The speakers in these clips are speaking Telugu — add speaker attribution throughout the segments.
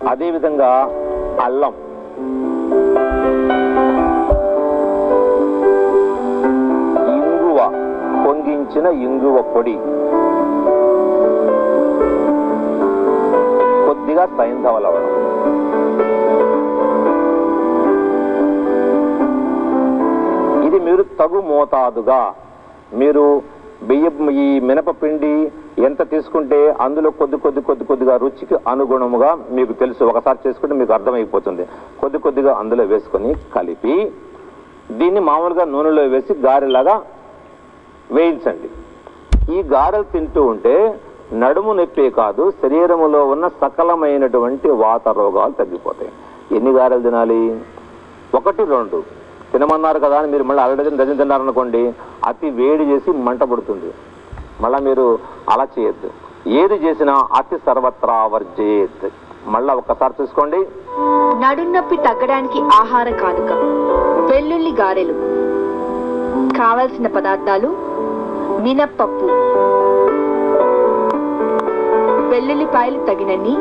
Speaker 1: అదేవిధంగా అల్లం, ఇంగువ, పొంగించిన ఇంగువ పొడి, కొద్దిగా సైంధవ లవణం. ఇది మీరు తగు మోతాదుగా, మీరు బియ్యం ఈ మినపపిండి ఎంత తీసుకుంటే అందులో కొద్దిగా రుచికి అనుగుణముగా మీకు తెలుసు. ఒకసారి చేసుకుంటే మీకు అర్థమైపోతుంది. కొద్దిగా అందులో వేసుకొని కలిపి దీన్ని మామూలుగా నూనెలో వేసి గారెలాగా వేయించండి. ఈ గారెలు తింటూ ఉంటే నడుము నొప్పే కాదు, శరీరములో ఉన్న సకలమైనటువంటి వాత రోగాలు తగ్గిపోతాయి. ఎన్ని గారెలు తినాలి? 1, 2 తినమన్నారు కదా అని మీరు మళ్ళీ అరడజన్ డజన్ తిన్నారనుకోండి, అతి వేడి చేసి మంట పడుతుంది. మళ్ళీ మీరు అలా చేయొద్దు. ఏది చేసినా అతి సర్వత్రా వర్జేత్. మళ్ళా ఒక్కసారి చూసుకోండి.
Speaker 2: నడునొప్పి తగ్గడానికి ఆహార కానుక వెల్లుల్లి గారెలు. కావలసిన పదార్థాలు: మినప్పప్పు, వెల్లుల్లిపాయలు తగినన్ని,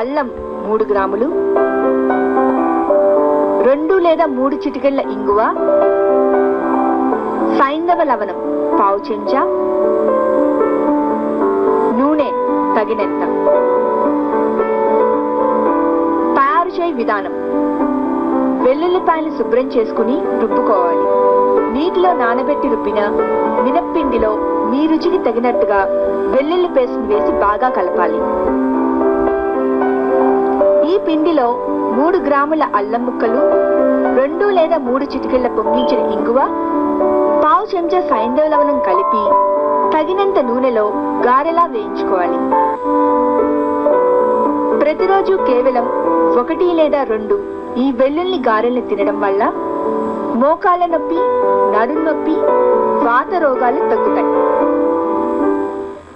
Speaker 2: అల్లం 3 గ్రాములు, 2 లేదా 3 చిటికెళ్ల ఇంగువ, సైంధవ లవణం పావు చెంచా, నూనె తగినంత. తయారు చేయ విధానం: వెల్లుల్లిపాయలు శుభ్రం చేసుకుని రుబ్బుకోవాలి. నీటిలో నానబెట్టి రుబ్బిన మినప్పిండిలో మీ రుచికి తగినట్టుగా వెల్లుల్లి పేస్ట్ వేసి బాగా కలపాలి. ఈ పిండిలో 3 గ్రాముల అల్లం ముక్కలు, 2 లేదా 3 చిటికెళ్ల పొంగించిన ఇంగువ, పావు చెంచా సైంధవ లవణం కలిపి తగినంత నూనెలో గారెలా వేయించుకోవాలి. ప్రతిరోజు కేవలం 1 లేదా 2 ఈ వెల్లుల్లి గారెల్ని తినడం వల్ల మోకాళ్ళ నొప్పి, నడుము నొప్పి, వాత రోగాలు తగ్గుతాయి.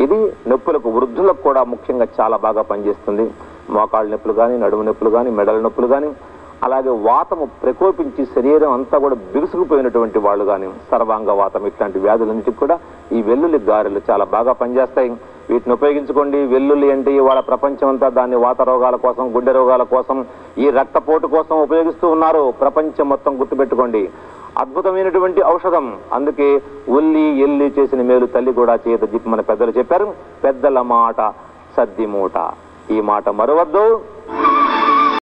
Speaker 1: ఇది నొప్పులకు, వృద్ధులకు కూడా ముఖ్యంగా చాలా బాగా పనిచేస్తుంది. మోకాళ్ళ నొప్పులు కానీ, నడుము నొప్పులు కానీ, మెడల నొప్పులు కానీ, అలాగే వాతము ప్రకోపించి శరీరం అంతా కూడా బిగుసుకుపోయినటువంటి వాళ్ళు కానీ, సర్వాంగ వాతం ఇట్లాంటి వ్యాధులన్నిటికి కూడా ఈ వెల్లుల్లి గారెలు చాలా బాగా పనిచేస్తాయి. వీటిని ఉపయోగించుకోండి. వెల్లుల్లి అంటే ఇవాళ ప్రపంచం అంతా దాన్ని వాత రోగాల కోసం, గుండె రోగాల కోసం, ఈ రక్తపోటు కోసం ఉపయోగిస్తూ ఉన్నారు. ప్రపంచం మొత్తం గుర్తుపెట్టుకోండి, అద్భుతమైనటువంటి ఔషధం. అందుకే ఉల్లి ఎల్లి చేసిన మేలు తల్లి కూడా చేయదు చెప్పి మన పెద్దలు చెప్పారు. పెద్దల మాట సద్ది మూట. ఈ మాట మరవద్దు.